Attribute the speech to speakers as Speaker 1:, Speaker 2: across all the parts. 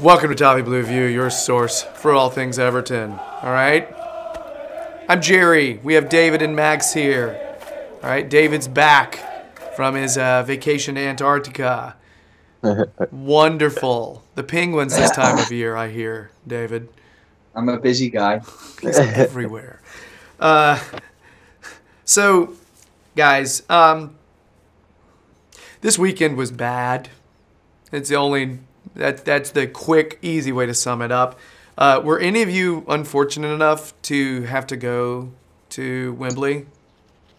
Speaker 1: Welcome to Toffee Blue View, your source for all things Everton. All right? I'm Gerry. We have David and Max here. All right? David's back from his vacation to Antarctica. Wonderful. The penguins this time of year, I hear, David.
Speaker 2: I'm a busy guy.
Speaker 1: He's everywhere. So, guys, this weekend was bad. It's the only... That's the quick, easy way to sum it up. Were any of you unfortunate enough to have to go to Wembley?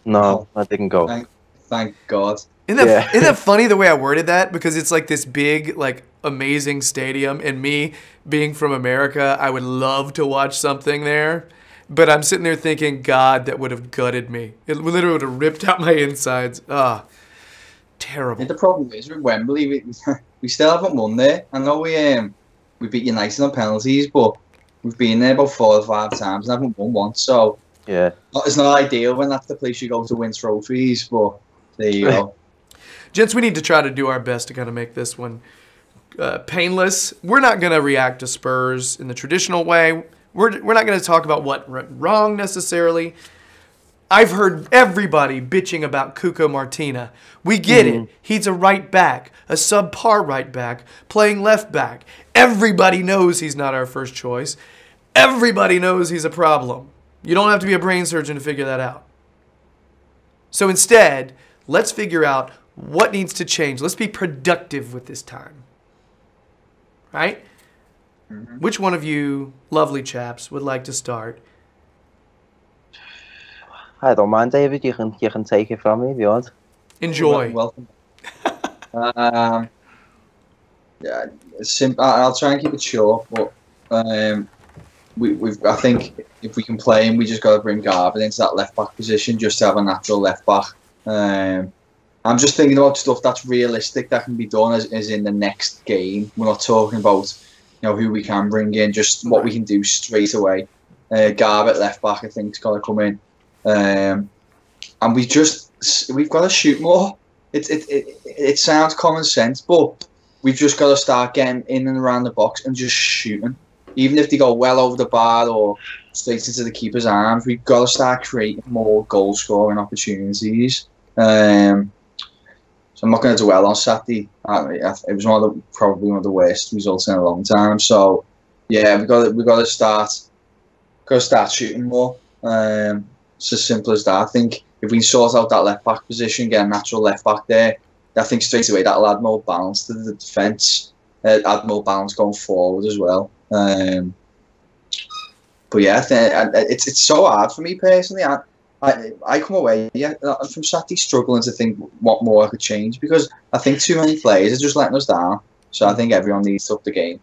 Speaker 3: No, I didn't go.
Speaker 2: Thank God.
Speaker 1: Isn't that funny the way I worded that? Because it's like this big, like, amazing stadium, and me being from America, I would love to watch something there. But I'm sitting there thinking, God, that would have gutted me. It literally would have ripped out my insides. Terrible.
Speaker 2: And the problem is with Wembley, we still haven't won there. I know we beat United on penalties, but we've been there about 4 or 5 times and haven't won once. So
Speaker 3: yeah,
Speaker 2: it's not ideal when that's the place you go to win trophies. But there you go.
Speaker 1: Gents, we need to try to do our best to kind of make this one painless. We're not going to react to Spurs in the traditional way. We're not going to talk about what went wrong necessarily. I've heard everybody bitching about Cuco Martina. We get it. He's a right back, a subpar right back, playing left back. Everybody knows he's not our first choice. Everybody knows he's a problem. You don't have to be a brain surgeon to figure that out. So instead, let's figure out what needs to change. Let's be productive with this time. Right? Which one of you lovely chaps would like to start?
Speaker 3: I don't mind, David. You can take it from me if you want.
Speaker 1: Enjoy.
Speaker 2: Welcome. Yeah, I'll try and keep it short, but I think if we can play him, we just got to bring Garvin into that left back position just to have a natural left back. I'm just thinking about stuff that's realistic that can be done as in the next game. We're not talking about who we can bring in, just what we can do straight away. Garvin left back, I think, has got to come in. And we've got to shoot more. It sounds common sense, but we've just got to start getting in and around the box and just shooting. Even if they go well over the bar or straight into the keeper's arms, we've got to start creating more goal scoring opportunities. So I'm not going to dwell on Saturday. It was probably one of the worst results in a long time. So yeah, we've got to start shooting more. It's as simple as that. I think if we sort out that left back position, get a natural left back there, I think straight away that'll add more balance to the defence, add more balance going forward as well. But yeah, it's so hard for me personally. I come away from Saturday struggling to think what more I could change, because I think too many players are just letting us down. So I think everyone needs to up the game.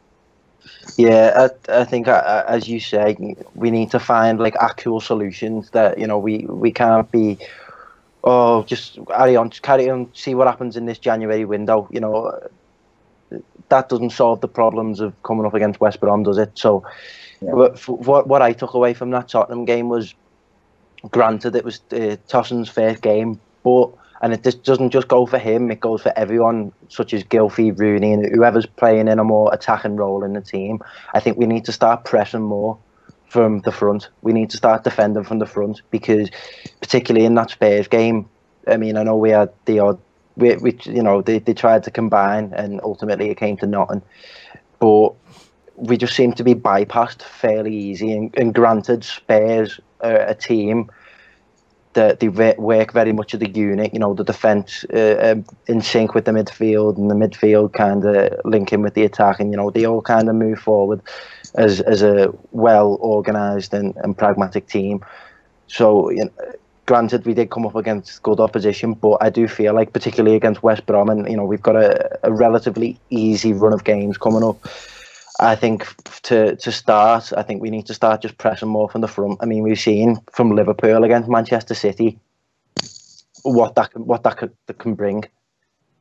Speaker 3: Yeah, I think as you say, we need to find like actual solutions that we can't be. Oh, just carry on, see what happens in this January window. That doesn't solve the problems of coming up against West Brom, does it? So, yeah. What I took away from that Tottenham game was, granted, it was Tossen's first game, and it just doesn't just go for him, it goes for everyone, such as Gylfi, Rooney, and whoever's playing in a more attacking role in the team. I think we need to start pressing more from the front. We need to start defending from the front, because particularly in that Spurs game, I mean, I know we had the odd, they tried to combine and ultimately it came to nothing. But we just seem to be bypassed fairly easy. And granted, Spurs are a team that they work very much as a unit. The defence in sync with the midfield, and the midfield kind of linking with the attack, and they all kind of move forward as a well organised and pragmatic team. So granted, we did come up against good opposition, but I do feel like, particularly against West Brom, and we've got a relatively easy run of games coming up. I think to start, I think we need to start just pressing more from the front. I mean, we've seen from Liverpool against Manchester City what that can bring.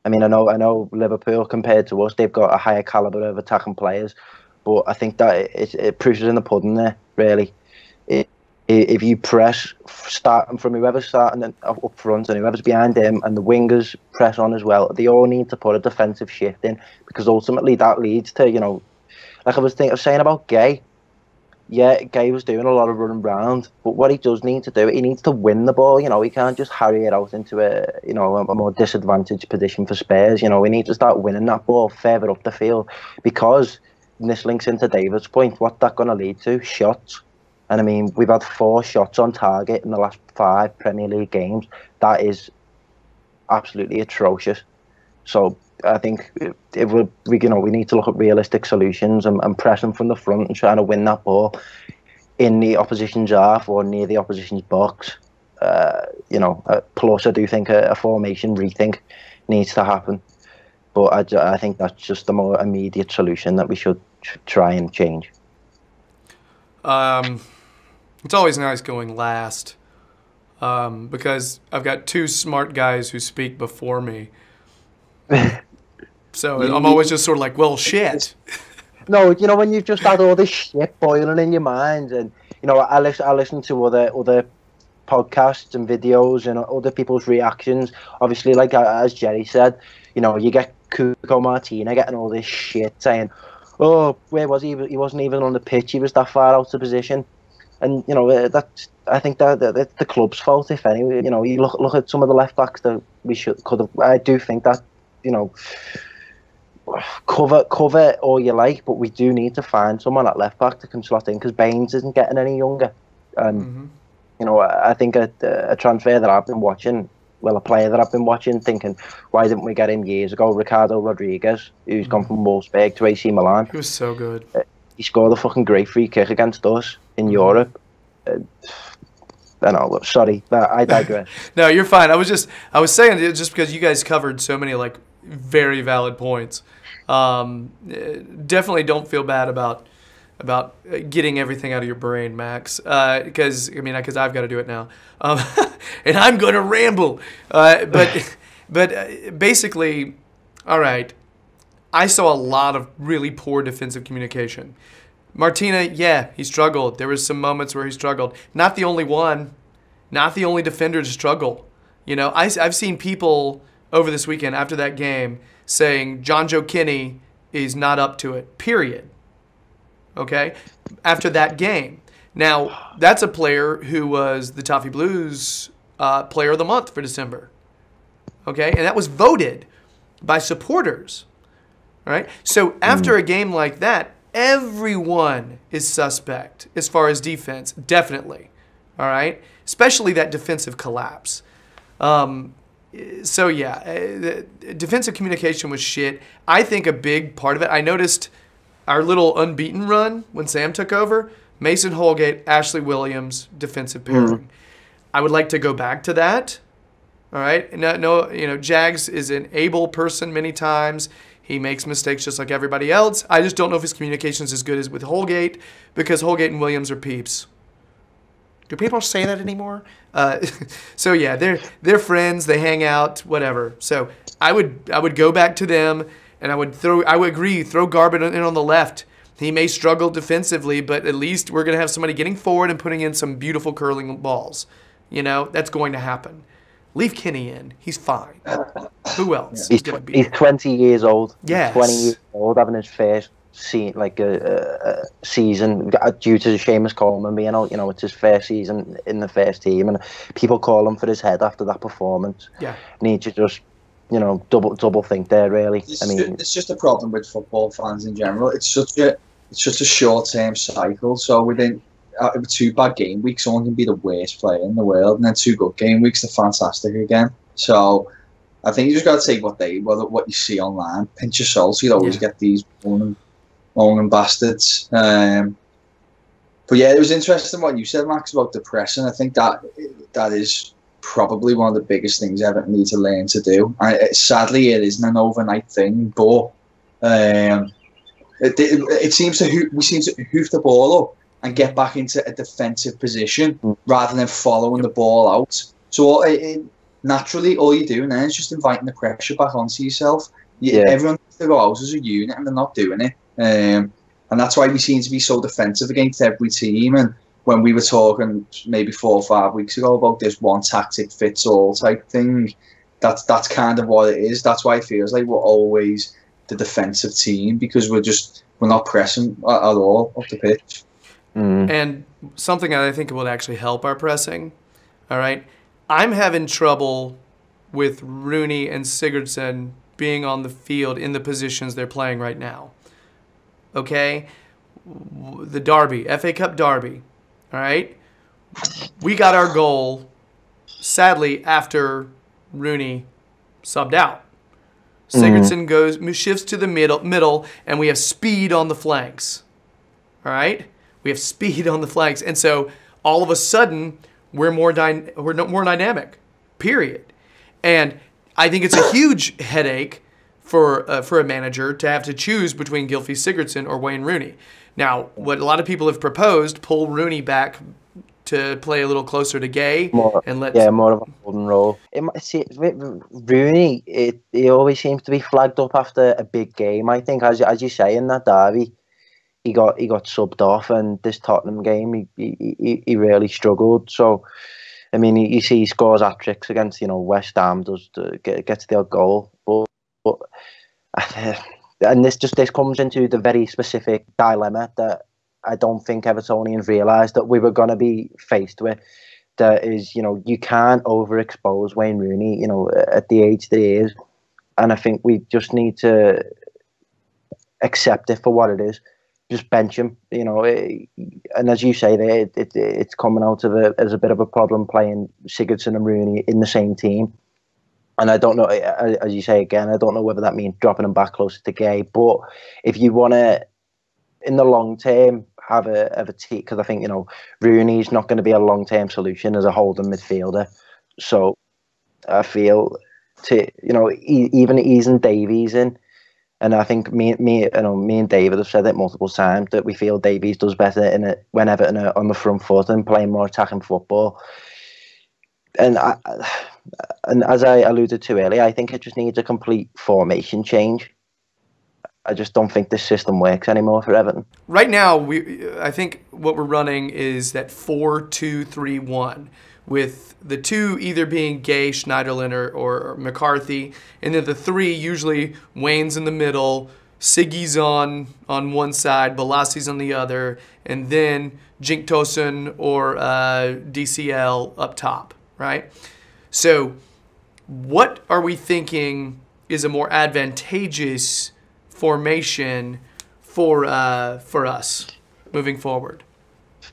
Speaker 3: I mean, I know Liverpool, compared to us, they've got a higher caliber of attacking players, but I think that it proves in the pudding there, really. If you press, starting from whoever's starting up front and whoever's behind them, and the wingers press on as well, they all need to put a defensive shift in, because ultimately that leads to, like I was saying about Gay. Yeah, Gay was doing a lot of running round, but what he does need to do, he needs to win the ball. He can't just harry it out into a more disadvantaged position for Spurs. We need to start winning that ball further up the field, because this links into David's point. What's that going to lead to? Shots. And I mean, we've had 4 shots on target in the last 5 Premier League games. That is absolutely atrocious. So I think if we need to look at realistic solutions and pressing from the front and trying to win that ball in the opposition's half or near the opposition's box. Plus I do think a formation rethink needs to happen. But I think that's just the more immediate solution that we should try and change.
Speaker 1: It's always nice going last, because I've got 2 smart guys who speak before me. So I'm always just sort of like, well, shit.
Speaker 3: No, when you've just had all this shit boiling in your mind, and I listen to other podcasts and videos and other people's reactions. Obviously, like as Gerry said, you get Cuco Martina getting all this shit saying, "Oh, where was he? He wasn't even on the pitch. He was that far out of position." And I think that the club's fault, if any. You look at some of the left backs that we could have. I do think that cover all you like, but we do need to find someone at left back that can slot in, because Baines isn't getting any younger. And I think a transfer that I've been watching, a player that I've been watching, thinking, why didn't we get him years ago? Ricardo Rodriguez, who's gone from Wolfsburg to AC Milan.
Speaker 1: He was so good.
Speaker 3: He scored a fucking great free kick against us in Europe. I know, sorry, I digress.
Speaker 1: No, you're fine. I was saying it just because you guys covered so many very valid points. Definitely don't feel bad about getting everything out of your brain, Max. Because I've got to do it now, and I'm going to ramble. But basically, all right. I saw a lot of really poor defensive communication. Martina, yeah, he struggled. There was some moments where he struggled. Not the only one. Not the only defender to struggle. I've seen people over this weekend after that game saying John Joe Kenny is not up to it, period. Okay? After that game. Now, that's a player who was the Toffee Blues Player of the Month for December. Okay? And that was voted by supporters. All right? So after a game like that, everyone is suspect as far as defense, definitely. All right? Especially that defensive collapse. So, yeah, the defensive communication was shit. I think a big part of it, I noticed our little unbeaten run when Sam took over, Mason Holgate, Ashley Williams, defensive pairing. I would like to go back to that. All right? No, Jags is an able person many times. He makes mistakes just like everybody else. I just don't know if his communication is as good as with Holgate, because Holgate and Williams are peeps. Do people say that anymore? So yeah, they're friends. They hang out, whatever. So I would go back to them, and I would agree, throw Garbutt in on the left. He may struggle defensively, but at least we're gonna have somebody getting forward and putting in some beautiful curling balls. That's going to happen. Leave Kenny in. He's fine. Who else?
Speaker 3: He's 20 years old.
Speaker 1: Yes.
Speaker 3: 20 years old, having his first season due to Seamus Coleman being out. It's his first season in the first team, and people call him for his head after that performance.
Speaker 1: Yeah.
Speaker 3: Need to just double think there, really.
Speaker 2: It's just a problem with football fans in general. It's such a short-term cycle. So within 2 bad game weeks, someone can be the worst player in the world, and then 2 good game weeks, they're fantastic again. So I think you just got to take what you see online, pinch of salt. You always get these moaning bastards. But yeah, it was interesting what you said, Max, about depression. I think that is probably one of the biggest things Everton need to learn to do. Sadly, it isn't an overnight thing, but we seem to hoof the ball up and get back into a defensive position rather than following the ball out. So naturally, all you're doing then is just inviting the pressure back onto yourself. Everyone needs to go out as a unit, and they're not doing it. And that's why we seem to be so defensive against every team. And when we were talking maybe 4 or 5 weeks ago about this one tactic fits all type thing, that's kind of what it is. That's why it feels like we're always the defensive team, because we're just we're not pressing at all up the pitch.
Speaker 1: And something I think would actually help our pressing, all right? I'm having trouble with Rooney and Sigurdsson being on the field in the positions they're playing right now. Okay? The derby, FA Cup derby, all right? We got our goal, sadly, after Rooney subbed out. Sigurdsson shifts to the middle, and we have speed on the flanks. All right? We have speed on the flanks. And so all of a sudden, we're more dynamic, period. And I think it's a huge headache for a manager to have to choose between Gylfi Sigurdsson or Wayne Rooney. Now, what a lot of people have proposed, pull Rooney back to play a little closer to Gay
Speaker 3: more of a holding role. Rooney, he always seems to be flagged up after a big game. I think, as you say, in that derby, he got subbed off, and this Tottenham game, he really struggled. So, I mean, you see, he scores hat-tricks against West Ham, gets the odd goal, but and this comes into the very specific dilemma that I don't think Evertonians realised that we were going to be faced with. That is, you can't overexpose Wayne Rooney, at the age that he is. And I think we just need to accept it for what it is. Just bench him, and as you say, it's coming out of as a bit of a problem playing Sigurdsson and Rooney in the same team. And I don't know, as you say again, I don't know whether that means dropping him back closer to Gay. But if you want to, in the long term, have a team, because I think Rooney's not going to be a long term solution as a holding midfielder. So I feel even easing Davies in, and I think me and David have said it multiple times that we feel Davies does better when Everton are on the front foot and playing more attacking football. And as I alluded to earlier, I think it just needs a complete formation change. I just don't think this system works anymore for Everton.
Speaker 1: Right now, I think what we're running is that 4-2-3-1, with the two either being Gay, Schneiderlin, or McCarthy, and then the three usually Wayne's in the middle, Siggy's on one side, Bolassi's on the other, and then Jinktosen or DCL up top, right? So what are we thinking is a more advantageous formation for us moving forward?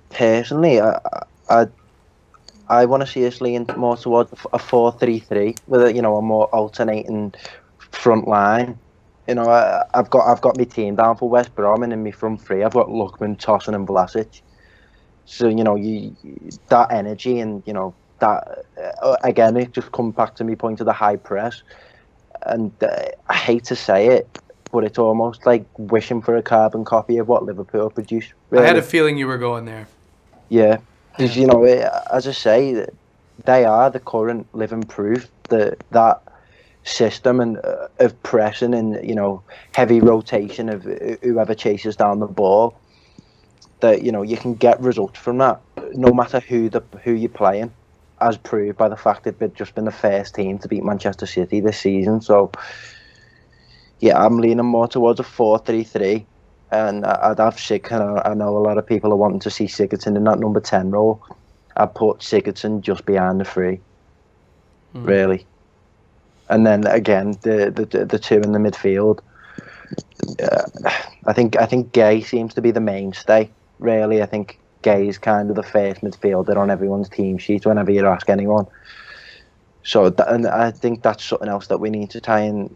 Speaker 3: Personally, I want to see us lean more towards a 4-3-3 with a more alternating front line. I've got my team down for West Brom, and in my front three I've got Lookman, Tosun, and Vlasic. So that energy and that again, it just comes back to me point to the high press, and I hate to say it, but it's almost like wishing for a carbon copy of what Liverpool produced. Really.
Speaker 1: I had a feeling you were going there.
Speaker 3: Yeah, because as I say, they are the current living proof that system and of pressing and heavy rotation of whoever chases down the ball. That you can get results from that, no matter who you're playing, as proved by the fact that they've just been the first team to beat Manchester City this season. So, yeah, I'm leaning more towards a 4-3-3, and I'd have I know a lot of people are wanting to see Sigurdsson in that number 10 role. I'd put Sigurdsson just behind the three, really, and then again the two in the midfield. I think Gay seems to be the mainstay. Really, I think Gay is kind of the first midfielder on everyone's team sheet whenever you ask anyone. So, and I think that's something else that we need to try and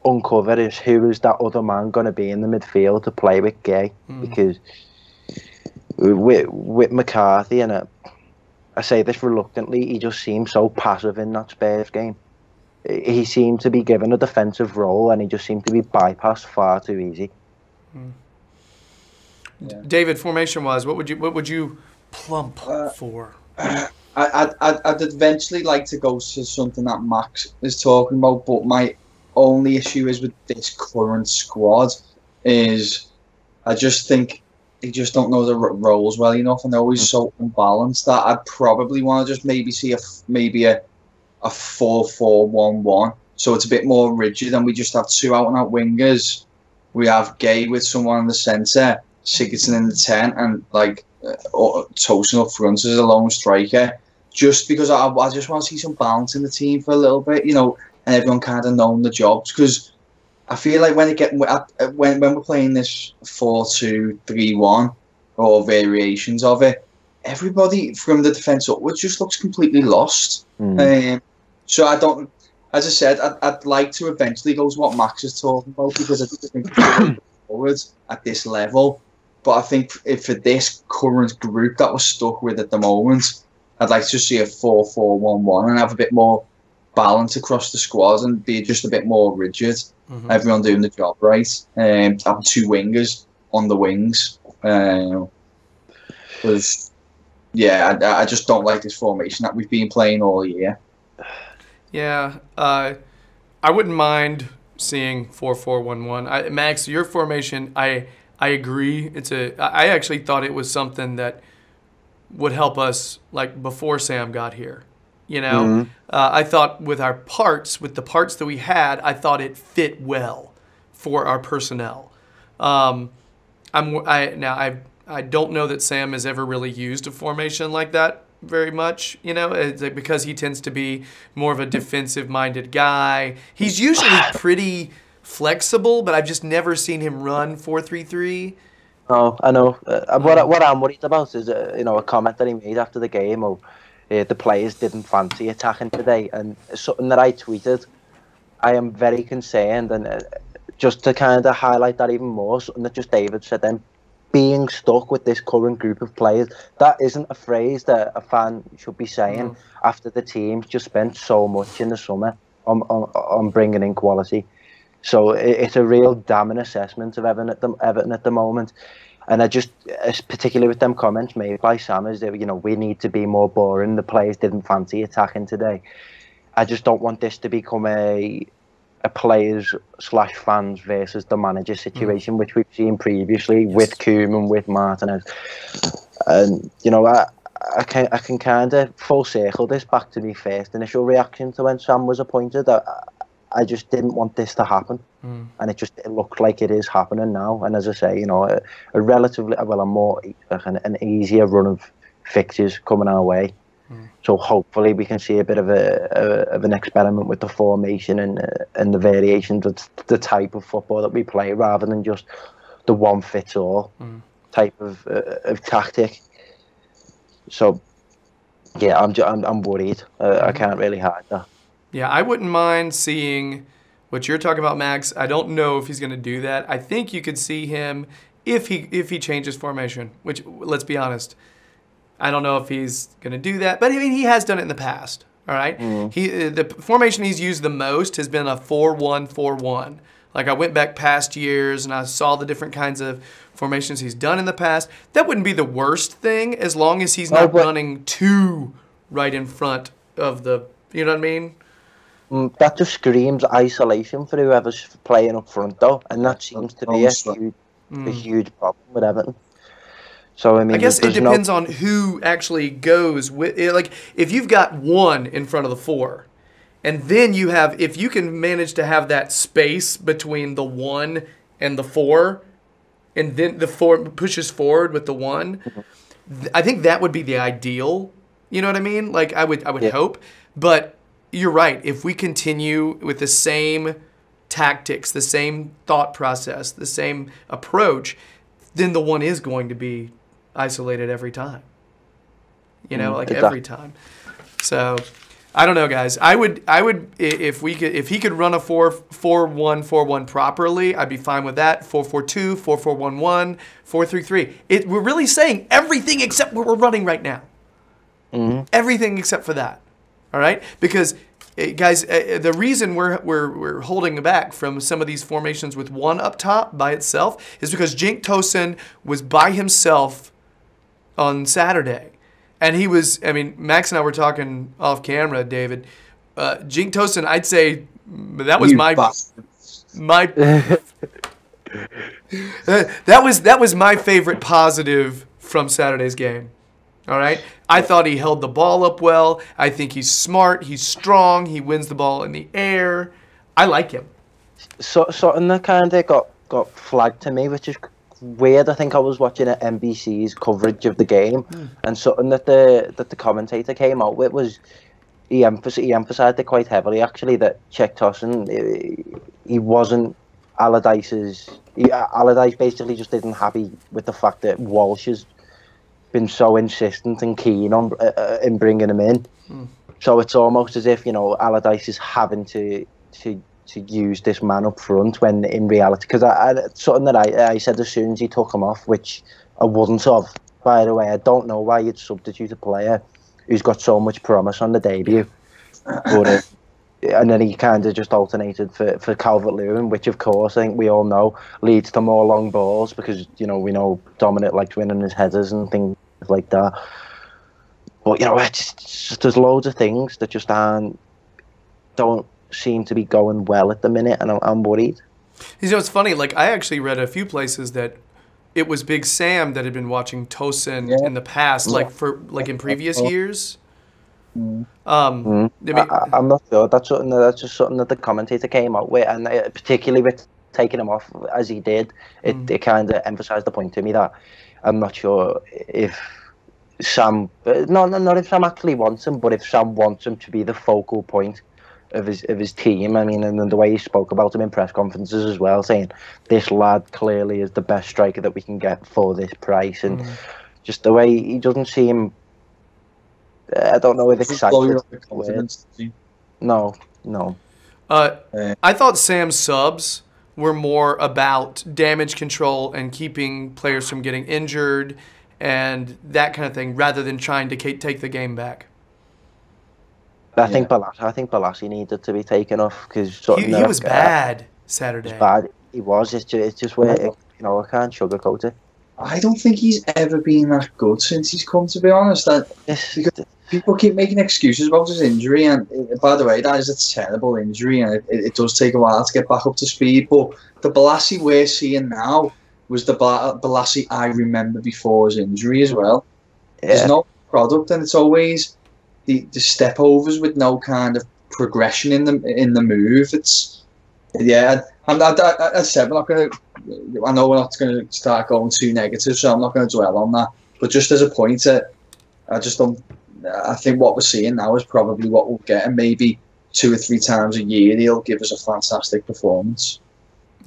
Speaker 3: uncover, is who is that other man going to be in the midfield to play with Gay? Because with McCarthy, and I say this reluctantly, he just seems so passive in that Spurs game. He seemed to be given a defensive role, and he just seemed to be bypassed far too easy.
Speaker 1: Yeah. David, formation-wise, what would you plump for?
Speaker 2: I'd eventually like to go to something that Max is talking about, but my only issue is with this current squad is I just think they just don't know the roles well enough, and they're always so unbalanced that I'd probably want to just maybe see a 4-4-1-1, so it's a bit more rigid, and we just have two out-and-out wingers we have Gay with someone in the centre, Sigurdsson in the 10, and like Tosin up front as a lone striker. Just because I just want to see some balance in the team for a little bit, you know, and everyone kind of knowing the jobs. Because I feel like when we're playing this 4-2-3-1 or variations of it, everybody from the defence upwards just looks completely lost. So I don't. As I said, I'd like to eventually go to what Max is talking about, because I think forward at this level. But I think if for this current group that we're stuck with at the moment, I'd like to see a 4-4-1-1 and have a bit more balance across the squad and be just a bit more rigid. Everyone doing the job right. Having two wingers on the wings. Because, I just don't like this formation that we've been playing all year.
Speaker 1: Yeah, I wouldn't mind seeing 4-4-1-1. Max, your formation, I agree. I actually thought it was something that would help us like before Sam got here. You know, I thought with the parts that we had, I thought it fit well for our personnel. I don't know that Sam has ever really used a formation like that very much, you know, because he tends to be more of a defensive-minded guy. He's usually pretty flexible, but I've just never seen him run 4-3-3.
Speaker 3: Oh, I know. What I'm worried about is, a comment that he made after the game of the players didn't fancy attacking today, and something that I tweeted. I am very concerned, and just to kind of highlight that even more, something that just David said then, being stuck with this current group of players, that isn't a phrase that a fan should be saying after the team just spent so much in the summer on bringing in quality. So it's a real damning assessment of Everton at the moment. And I just, particularly with them comments made by Sam, is that, we need to be more boring. The players didn't fancy attacking today. I just don't want this to become a players/fans versus the manager situation, which we've seen previously with Koeman, with Martinez. And, I can kind of full circle this back to my first initial reaction to when Sam was appointed. I just didn't want this to happen. And it looked like it is happening now. And as I say, a relatively, an easier run of fixtures coming our way. So hopefully we can see a bit of an experiment with the formation and the variations of the type of football that we play, rather than just the one fits all type of tactic. So yeah, I'm worried. I can't really hide that.
Speaker 1: Yeah, I wouldn't mind seeing what you're talking about, Max. I don't know if he's going to do that. I think you could see him if he changes formation, which, let's be honest, I don't know if he's going to do that. But, I mean, he has done it in the past, all right? The formation he's used the most has been a 4-1-4-1. Like, I went back past years and I saw the different kinds of formations he's done in the past. That wouldn't be the worst thing as long as he's not running two right in front of the, you know what I mean?
Speaker 3: That just screams isolation for whoever's playing up front, though, and that seems to be a huge problem with Everton. So I
Speaker 1: guess it depends on who actually goes with. Like, if you've got one in front of the four, and then if you can manage to have that space between the one and the four, and then the four pushes forward with the one, I think that would be the ideal. You know what I mean? Like, I would hope, but. You're right. If we continue with the same tactics, the same thought process, the same approach, then the one is going to be isolated every time. Every time. So, I don't know, guys. I would if he could run a 4-1-4-1 properly, I'd be fine with that. 4-4-2, 4-4-1-1, 4-3-3. We're really saying everything except what we're running right now. Everything except for that. All right, because guys, the reason we're holding back from some of these formations with one up top by itself is because Cenk Tosun was by himself on Saturday, and he was. I mean, Max and I were talking off camera, David. Cenk Tosun, I'd say that was that was my favorite positive from Saturday's game. All right? I thought he held the ball up well. I think he's smart. He's strong. He wins the ball in the air. I like him.
Speaker 3: So something that kind of got got flagged to me, which is weird. I think I was watching NBC's coverage of the game, and something that the commentator came out with was he emphasised it quite heavily, actually, that Czech Tosin, he wasn't Allardyce's. Allardyce basically just isn't happy with the fact that Walsh has been so insistent and keen on in bringing him in. So it's almost as if, you know, Allardyce is having to use this man up front, when in reality, because something that I said as soon as he took him off, which I wouldn't have, by the way. I don't know why you'd substitute a player who's got so much promise on the debut. But, and then he kind of just alternated for Calvert-Lewin, which of course I think we all know leads to more long balls, because, you know, we know Dominic likes winning his headers and things like that. But, you know, there's loads of things that just don't seem to be going well at the minute, and I'm worried.
Speaker 1: You know, it's funny, like, I actually read a few places that it was Big Sam that had been watching Tosin in the past, like in previous years.
Speaker 3: I'm not sure. That's just something that the commentator came out with, and particularly with taking him off as he did, it kind of emphasised the point to me that I'm not sure if Sam, not if Sam actually wants him, but if Sam wants him to be the focal point of his team. I mean, and the way he spoke about him in press conferences as well, saying this lad clearly is the best striker that we can get for this price, and just the way he doesn't seem. I don't know if excited. No.
Speaker 1: I thought Sam's subs were more about damage control and keeping players from getting injured and that kind of thing, rather than trying to take the game back.
Speaker 3: I think Balassi needed to be taken off, because
Speaker 1: he was bad Saturday.
Speaker 3: He was bad. He was. It's just where, you know, I can't sugarcoat it.
Speaker 2: I don't think he's ever been that good since he's come, to be honest. Because people keep making excuses about his injury, and by the way, that is a terrible injury, and it does take a while to get back up to speed. But the Balassi we're seeing now was the Balassi I remember before his injury as well. There's no product, and it's always the step overs with no kind of progression in the move. It's I said we're not going to. I know we're not going to start going too negative, so I'm not going to dwell on that. But just as a point, I just don't. I think what we're seeing now is probably what we'll get, and maybe 2 or 3 times a year he'll give us a fantastic performance.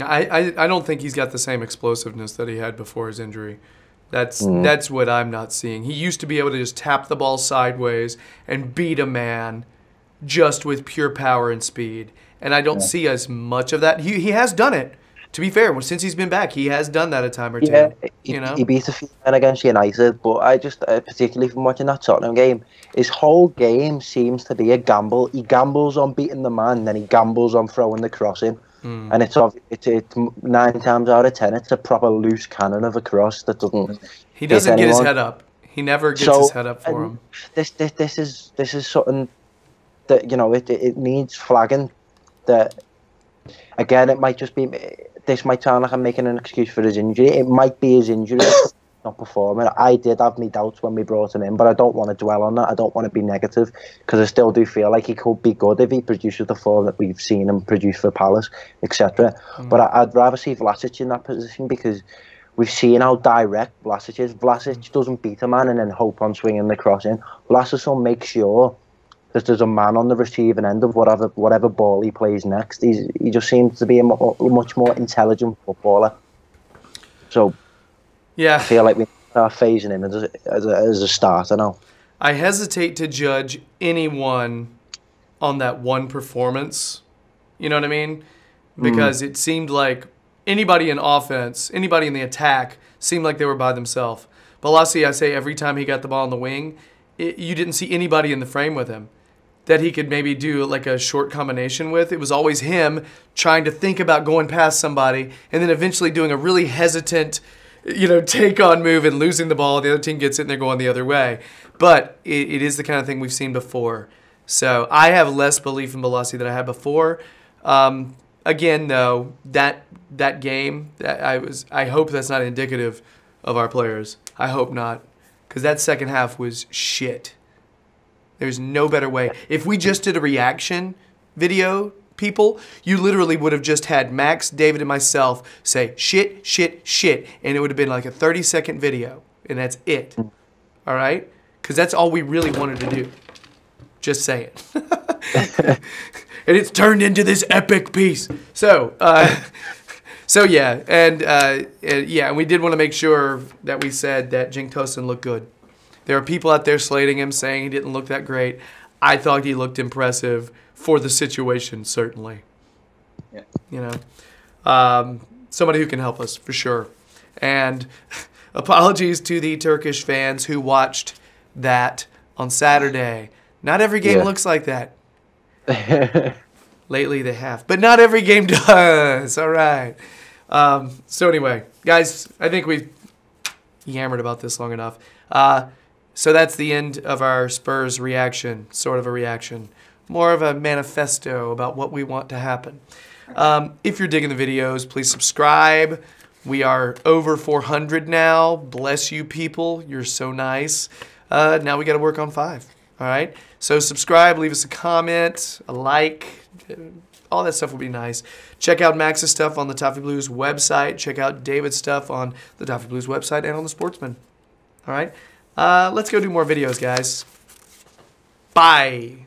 Speaker 1: I don't think he's got the same explosiveness that he had before his injury. That's what I'm not seeing. He used to be able to just tap the ball sideways and beat a man just with pure power and speed. And I don't see as much of that. He has done it. To be fair, since he's been back, he has done that a time or two.
Speaker 3: Yeah,
Speaker 1: he
Speaker 3: beat a few men against United, but I just, particularly from watching that Tottenham game, his whole game seems to be a gamble. He gambles on beating the man, then he gambles on throwing the cross in. And it's 9 times out of 10, it's a proper loose cannon of a cross that doesn't.
Speaker 1: He doesn't get his head up. He never gets his head up for him.
Speaker 3: This is something that, you know, it needs flagging. That again, it might just be. This might sound like I'm making an excuse for his injury. It might be his injury not performing. I did have my doubts when we brought him in, but I don't want to dwell on that. I don't want to be negative, because I still do feel like he could be good if he produces the form that we've seen him produce for Palace, etc. But I'd rather see Vlasic in that position, because we've seen how direct Vlasic is. Vlasic doesn't beat a man and then hope on swinging the cross in. Vlasic will make sure that there's a man on the receiving end of whatever ball he plays next. He just seems to be a much more intelligent footballer. So I feel like we are phasing him as a starter now.
Speaker 1: I hesitate to judge anyone on that one performance. You know what I mean? Because it seemed like anybody in offense, anybody in the attack, seemed like they were by themselves. Balassi, I say every time he got the ball on the wing, you didn't see anybody in the frame with him that he could maybe do like a short combination with. It was always him trying to think about going past somebody and then eventually doing a really hesitant, take-on move and losing the ball. The other team gets it and they're going the other way. But it is the kind of thing we've seen before. So I have less belief in Balassi than I had before. Again, though, that game, I hope that's not indicative of our players. I hope not, because that second half was shit. There's no better way. If we just did a reaction video people, you literally would have just had Max, David, and myself say shit, shit, shit, and it would have been like a 30-second video, and that's it. All right? Because that's all we really wanted to do. Just saying. And it's turned into this epic piece. So, yeah, and we did want to make sure that we said that Cenk Tosun looked good. There are people out there slating him, saying he didn't look that great. I thought he looked impressive for the situation, certainly.
Speaker 2: Yeah.
Speaker 1: You know, somebody who can help us for sure. And apologies to the Turkish fans who watched that on Saturday. Not every game looks like that. Lately they have, but not every game does. All right. So anyway, guys, I think we've yammered about this long enough. So that's the end of our Spurs reaction, sort of a reaction, more of a manifesto about what we want to happen. If you're digging the videos, please subscribe. We are over 400 now. Bless you people. You're so nice. Now we got to work on 5. All right. So subscribe, leave us a comment, a like. All that stuff would be nice. Check out Max's stuff on the Toffee Blues website. Check out David's stuff on the Toffee Blues website and on the Sportsman. All right. Let's go do more videos, guys. Bye.